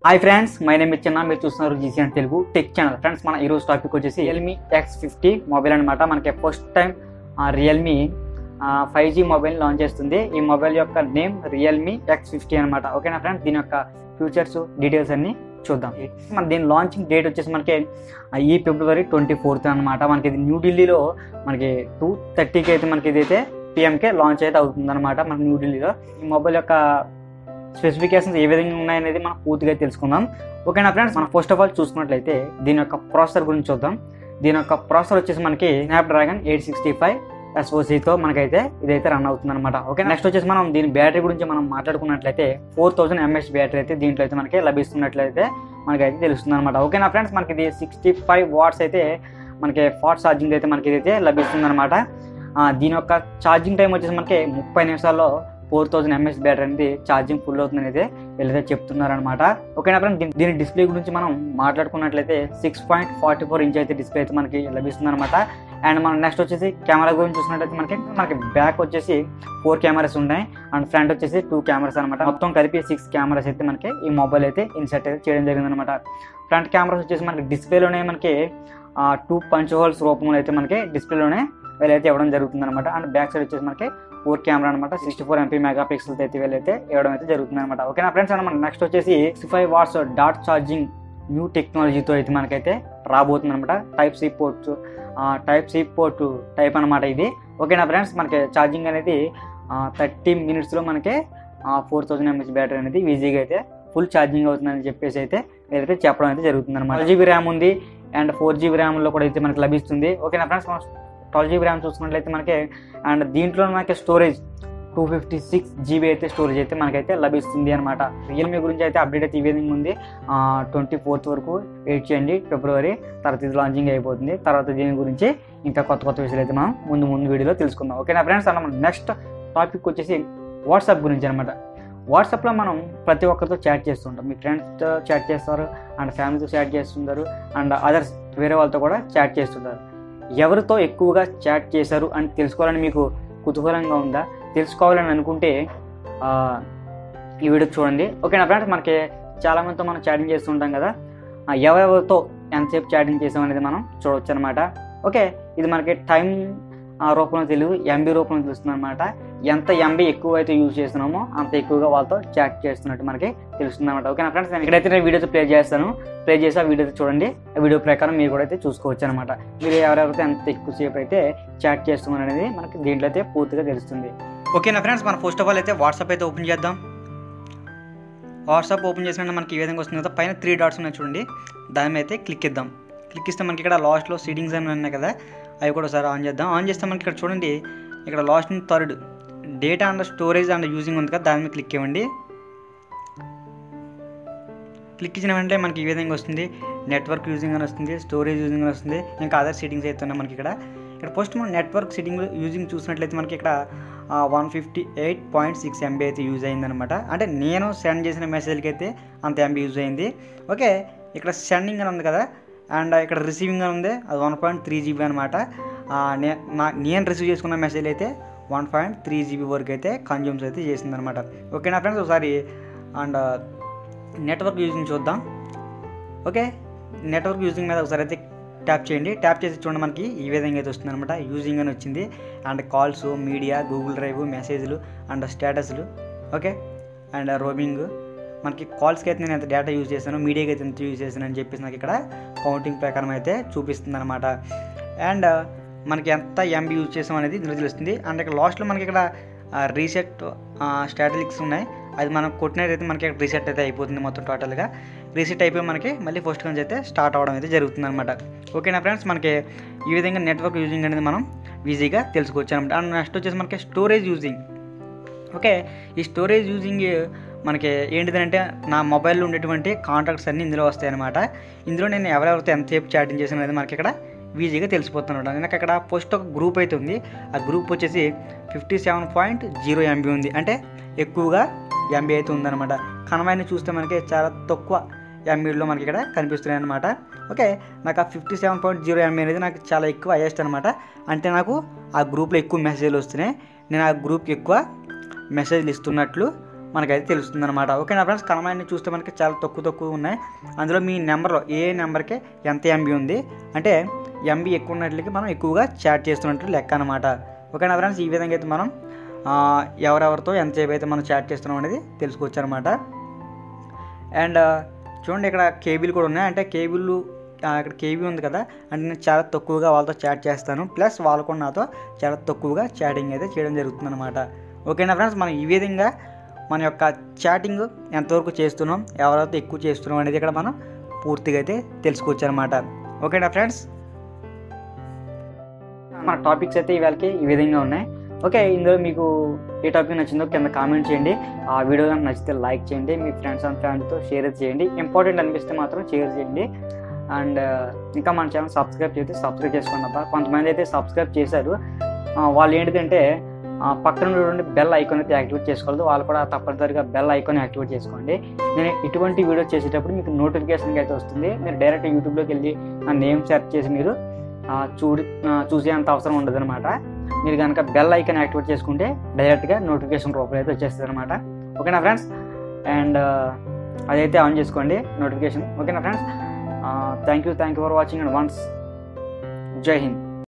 Hi friends, my name is చిన్న. మీరు చూస్తున్నారు GCN Telugu tech channel. Friends, మన ఈరోజు టాపిక్ వచ్చేసి రియల్మీ x50 మొబైల్ అనమాట. మనకి first time Realme 5G mobile launch చేస్తుంది. ఈ మొబైల్ యొక్క నేమ్ రియల్మీ x50 అనమాట. ఓకేనా ఫ్రెండ్స్, దీని యొక్క ఫీచర్స్ డీటెయిల్స్ అన్ని చూద్దాం. మన దీని లాంచింగ్ డేట్ వచ్చేసి మనకి ఈ ఫిబ్రవరి 24 అనమాట. మనకి ఇది న్యూఢిల్లీలో మనకి 2:30కి అయితే మనకి ఇదైతే పిఎంకే లాంచ్ అయితే అవుతుంది అనమాట. మనకి న్యూఢిల్లీలో ఈ మొబైల్ యొక్క స్పెసిఫికేషన్స్ ఏ విధంగా ఉన్నాయనేది మనం పూర్తిగా తెలుసుకుందాం. ఓకేనా ఫ్రెండ్స్, మనం ఫస్ట్ ఆఫ్ ఆల్ చూసుకున్నట్లయితే దీని యొక్క ప్రాసెసర్ గురించి చూద్దాం. దీని యొక్క ప్రాసెసర్ వచ్చేసి మనకి స్నాప్డ్రాగన్ 865 SoCతో మనకైతే ఇదైతే రన్ అవుతుంది అనమాట. ఓకే, నెక్స్ట్ వచ్చేసి మనం దీని బ్యాటరీ గురించి మనం మాట్లాడుకున్నట్లయితే 4000 mAh బ్యాటరీ అయితే దీంట్లో అయితే మనకి లభిస్తున్నట్లయితే మనకైతే తెలుస్తుంది అనమాట. ఓకేనా ఫ్రెండ్స్, మనకి ఇది 65 వాట్స్ అయితే మనకి ఫాస్ట్ ఛార్జింగ్ అయితే మనకి ఇదైతే లభిస్తుంది అనమాట. దీని యొక్క ఛార్జింగ్ టైం వచ్చేసి మనకి 30 నిమిషాల్లో 4000 mAh బ్యాటరీ అనేది ఛార్జింగ్ ఫుల్ అవుతుందని అయితే వీళ్ళైతే చెప్తున్నారనమాట. ఓకేనా ఫ్రెండ్స్, దీని డిస్ప్లే గురించి మనం మాట్లాడుకున్నట్లయితే 6.44 ఇంచ్ అయితే డిస్ప్లే అయితే మనకి లభిస్తుంది అనమాట. అండ్ మనం నెక్స్ట్ వచ్చేసి కెమెరా గురించి చూసినట్లయితే మనకి బ్యాక్ వచ్చేసి 4 కెమెరాస్ ఉన్నాయి అండ్ ఫ్రంట్ వచ్చేసి 2 కెమెరాస్ అనమాట. మొత్తం కలిపి 6 కెమెరాస్ అయితే మనకి ఈ మొబైల్ అయితే ఇన్సర్ట్ అయితే చేయడం జరిగింది అనమాట. ఫ్రంట్ కెమెరాస్ వచ్చేసి మనకి డిస్ప్లేలోనే మనకి 2 పంచ్ హోల్స్ రూపంలో అయితే మనకి డిస్ప్లేలోనే వీళ్ళైతే ఇవ్వడం జరుగుతుంది అనమాట. అండ్ బ్యాక్ సైడ్ వచ్చేసి మనకి 4 కెమెరా అనమాట. 64 MP మెగాపిక్సెల్స్ అయితే వీళ్ళైతే ఇవ్వడం అయితే జరుగుతుంది అనమాట. ఓకేనా ఫ్రెండ్స్, అండ్ మనం నెక్స్ట్ వచ్చేసి 65 వాట్స్ డాట్ ఛార్జింగ్ న్యూ టెక్నాలజీతో అయితే మనకైతే రాబోతుంది అనమాట. టైప్ సి పోర్ట్ టైప్ అనమాట ఇది. ఓకేనా ఫ్రెండ్స్, మనకి ఛార్జింగ్ అనేది 30 మినిట్స్లో మనకి 4000 mAh బ్యాటరీ అనేది ఈజీగా అయితే ఫుల్ ఛార్జింగ్ అవుతుందని చెప్పేసి అయితే వీళ్ళైతే చెప్పడం అయితే జరుగుతుంది అనమాట. 12GB ర్యామ్ ఉంది అండ్ 4GB ర్యామ్లో కూడా అయితే మనకి లభిస్తుంది. ఓకేనా ఫ్రెండ్స్, 12GB ర్యామ్ చూసుకున్నట్లయితే మనకి అండ్ దీంట్లో మనకి స్టోరేజ్ 256GB అయితే స్టోరేజ్ అయితే మనకైతే లభిస్తుంది అనమాట. రియల్మీ గురించి అయితే అప్డేట్ అయితే ఈ విధంగా ఉంది. 24th వరకు వెయిట్ చేయండి, ఫిబ్రవరి తర్వాత ఇది లాంచింగ్ అయిపోతుంది. తర్వాత దీని గురించి ఇంకా కొత్త విషయాలు అయితే మనం ముందు వీడియోలో తెలుసుకుందాం. ఓకేనా ఫ్రెండ్స్, అలా మనం నెక్స్ట్ టాపిక్ వచ్చేసి వాట్సాప్ గురించి అనమాట. వాట్సాప్లో మనం ప్రతి ఒక్కరితో చాట్ చేస్తుంటాం. మీ ఫ్రెండ్స్తో చాట్ చేస్తారు అండ్ ఫ్యామిలీతో చాట్ చేస్తుంటారు అండ్ అదర్స్ వేరే వాళ్ళతో కూడా చాట్ చేస్తుంటారు. ఎవరితో ఎక్కువగా చాట్ చేశారు అని తెలుసుకోవాలని మీకు కుతూహలంగా ఉందా? తెలుసుకోవాలని అనుకుంటే ఈ వీడియో చూడండి. ఓకేనా ఫ్రెండ్స్, మనకి చాలామందితో మనం చాటింగ్ చేస్తుంటాం కదా, ఎవరెవరితో ఎంతసేపు చాటింగ్ చేసామనేది మనం చూడవచ్చు అనమాట. ఓకే, ఇది మనకి టైం రూపంలో తెలియదు, MB రూపంలో తెలుస్తుంది అనమాట. ఎంత MB ఎక్కువ అయితే యూజ్ చేస్తున్నామో అంత ఎక్కువగా వాళ్ళతో చాట్ చేస్తున్నట్టు మనకి తెలుస్తుంది అనమాట. ఓకేనా ఫ్రెండ్స్, నేను ఇక్కడైతే వీడియోతో ప్లే చేసి ఆ వీడియోతో చూడండి. ఆ వీడియో ప్రకారం మీరు కూడా అయితే చూసుకోవచ్చు అనమాట. మీరు ఎవరెవరితో ఎంత ఎక్కువసేపు అయితే చాట్ చేస్తున్నారు అనేది మనకి దీంట్లో అయితే పూర్తిగా తెలుస్తుంది. ఓకేనా ఫ్రెండ్స్, మనం ఫస్ట్ ఆఫ్ ఆల్ అయితే వాట్సాప్ అయితే ఓపెన్ చేద్దాం. వాట్సాప్ ఓపెన్ చేసినా మనకి ఈ విధంగా వస్తుంది కదా, పైన 3 డాట్స్ ఉన్నాయి చూడండి, దాని మీద అయితే క్లిక్ ఇద్దాం. క్లిక్ ఇస్తే మనకి ఇక్కడ లాస్ట్లో సీటింగ్స్ అని ఉన్నాయి కదా, అవి కూడా ఒకసారి ఆన్ చేద్దాం. ఆన్ చేస్తే మనకి ఇక్కడ చూడండి, ఇక్కడ లాస్ట్ నుంచి 3rd data and storage and using ఉంది కదా, దాని మీద క్లిక్ ఇవ్వండి. క్లిక్ ఇచ్చిన వెంటనే మనకి ఈ విధంగా వస్తుంది. నెట్వర్క్ యూజింగ్ అని వస్తుంది, స్టోరేజ్ యూజింగ్ అని వస్తుంది, ఇంకా అదర్ సెట్టింగ్స్ అయితే ఉన్నాయి మనకి ఇక్కడ. ఫస్ట్ మనం నెట్వర్క్ సెట్టింగ్ యూజింగ్ చూసినట్లయితే మనకి ఇక్కడ 158.6 MB అయితే యూజ్ అయిందనమాట. అంటే నేను సెండ్ చేసిన మెసేజ్కి అయితే అంత MB యూజ్ అయింది. ఓకే, ఇక్కడ సెండింగ్ అని ఉంది కదా అండ్ ఇక్కడ రిసీవింగ్ అని ఉంది, అది 1.3GB అనమాట. నేను రిసీవ్ చేసుకున్న మెసేజ్ అయితే 1.3GB వరకు అయితే కన్జ్యూమ్స్ అయితే చేసిందనమాట. ఓకేనా ఫ్రెండ్స్, ఒకసారి అండ్ నెట్వర్క్ యూజింగ్ చూద్దాం. ఓకే, నెట్వర్క్ యూజింగ్ మీద ఒకసారి అయితే ట్యాప్ చేయండి. ట్యాప్ చేసి చూడండి, మనకి ఈ విధంగా అయితే వస్తుంది అనమాట. యూజింగ్ అని వచ్చింది and calls, media, Google drive, మెసేజ్లు అండ్ స్టేటస్లు. ఓకే, అండ్ రోమింగ్, మనకి కాల్స్కి అయితే నేను ఎంత డేటా యూజ్ చేశాను, మీడియాకి అయితే ఎంత యూజ్ చేశాను అని చెప్పేసి నాకు ఇక్కడ కౌంటింగ్ ప్రకారం అయితే చూపిస్తుంది అనమాట. అండ్ మనకి ఎంత MB యూజ్ చేసాం అనేది ఇందులో తెలుస్తుంది. అండ్ ఇక్కడ లాస్ట్లో మనకి ఇక్కడ రీసెట్ స్టాటిస్టిక్స్ ఉన్నాయి, అది మనం కొట్టినట్టయితే మనకి ఇక్కడ రీసెట్ అయితే అయిపోతుంది. మొత్తం టోటల్గా రీసెట్ అయిపోయి మనకి మళ్ళీ ఫస్ట్ నుంచి అయితే స్టార్ట్ అవ్వడం అయితే జరుగుతుంది అనమాట. ఓకేనా ఫ్రెండ్స్, మనకి ఈ విధంగా నెట్వర్క్ యూజింగ్ అనేది మనం ఈజీగా తెలుసుకోవచ్చు అనమాట. అండ్ నెక్స్ట్ వచ్చేసి మనకి స్టోరేజ్ యూజింగ్. ఓకే, ఈ స్టోరేజ్ యూజింగ్ మనకి ఏంటిదంటే నా మొబైల్లో ఉండేటువంటి కాంటాక్ట్స్ అన్నీ ఇందులో వస్తాయి అనమాట. ఇందులో నేను ఎవరెవరితో ఎంతసేపు చాటింగ్ చేసాను అనేది మనకి ఇక్కడ ఈజీగా తెలిసిపోతున్నాడు. నాకు అక్కడ ఫస్ట్ ఒక గ్రూప్ అయితే ఉంది, ఆ గ్రూప్ వచ్చేసి 57.0 MB ఉంది, అంటే ఎక్కువగా MB అయితే ఉందన్నమాట. కనవాయిని చూస్తే మనకి చాలా తక్కువ MBలో మనకి ఇక్కడ కనిపిస్తున్నాయి అనమాట. ఓకే, నాకు ఆ 57.0 MB అనేది నాకు చాలా ఎక్కువ హైయెస్ట్ అనమాట. అంటే నాకు ఆ గ్రూప్లో ఎక్కువ మెసేజ్లు వస్తున్నాయి, నేను ఆ గ్రూప్కి ఎక్కువ మెసేజ్లు ఇస్తున్నట్లు మనకైతే తెలుస్తుంది అనమాట. ఓకేనా ఫ్రెండ్స్, కనమాన్ని చూస్తే మనకి చాలా తక్కువ ఉన్నాయి. అందులో మీ నెంబర్లో ఏ నెంబర్కి ఎంత ఎంబీ ఉంది అంటే ఎంబీ ఎక్కువ ఉన్నట్లకి మనం ఎక్కువగా చాట్ చేస్తున్నట్టు లెక్క అనమాట. ఓకేనా ఫ్రెండ్స్, ఈ విధంగా అయితే మనం ఎవరెవరితో ఎంతసేపు అయితే మనం చాట్ చేస్తున్నాం అనేది తెలుసుకోవచ్చు అనమాట. అండ్ చూడండి, ఇక్కడ కేబుల్ కూడా ఉన్నాయి. అంటే కేబుల్ ఇక్కడ కేబీ ఉంది కదా, అంటే నేను చాలా తక్కువగా వాళ్ళతో చాట్ చేస్తాను, ప్లస్ వాళ్ళు కూడా నాతో చాలా తక్కువగా చాటింగ్ అయితే చేయడం జరుగుతుంది అనమాట. ఓకేనా ఫ్రెండ్స్, మనం ఈ విధంగా మన యొక్క చాటింగ్ ఎంతవరకు చేస్తున్నాం, ఎవరైతే ఎక్కువ చేస్తున్నాం అనేది ఇక్కడ మనం పూర్తిగా అయితే తెలుసుకోవచ్చు అనమాట. ఓకేనా ఫ్రెండ్స్, మన టాపిక్స్ అయితే ఇవాళకి ఈ విధంగా ఉన్నాయి. ఓకే, ఇందులో మీకు ఏ టాపిక్ నచ్చిందో కింద కామెంట్ చేయండి. ఆ వీడియో కనుక నచ్చితే లైక్ చేయండి, మీ ఫ్రెండ్స్ అండ్ ఫ్యామిలీతో షేర్ చేయండి. ఇంపార్టెంట్ అనిపిస్తే మాత్రం షేర్ చేయండి. అండ్ ఇంకా మన ఛానల్ సబ్స్క్రైబ్ చేస్తే సబ్స్క్రైబ్ చేసుకోండి అబ్బా. కొంతమంది అయితే సబ్స్క్రైబ్ చేశారు, వాళ్ళు ఏంటిదంటే పక్కన ఉన్నటువంటి బెల్ ఐకాన్ అయితే యాక్టివేట్ చేసుకోవాలి. వాళ్ళు కూడా తప్పనిసరిగా బెల్ ఐకాన్ యాక్టివేట్ చేసుకోండి. నేను ఇటువంటి వీడియో చేసేటప్పుడు మీకు నోటిఫికేషన్కి అయితే వస్తుంది. మీరు డైరెక్ట్ యూట్యూబ్లోకి వెళ్ళి నా నేమ్ సెర్చ్ చేసి మీరు చూసేంత అవసరం ఉండదు అనమాట. మీరు కనుక బెల్ ఐకాన్ యాక్టివేట్ చేసుకుంటే డైరెక్ట్గా నోటిఫికేషన్ రూపంలో అయితే వచ్చేస్తుంది అనమాట. ఓకేనా ఫ్రెండ్స్, అండ్ అదైతే ఆన్ చేసుకోండి నోటిఫికేషన్. ఓకేనా friends, thank you for watching and once జై హింద్.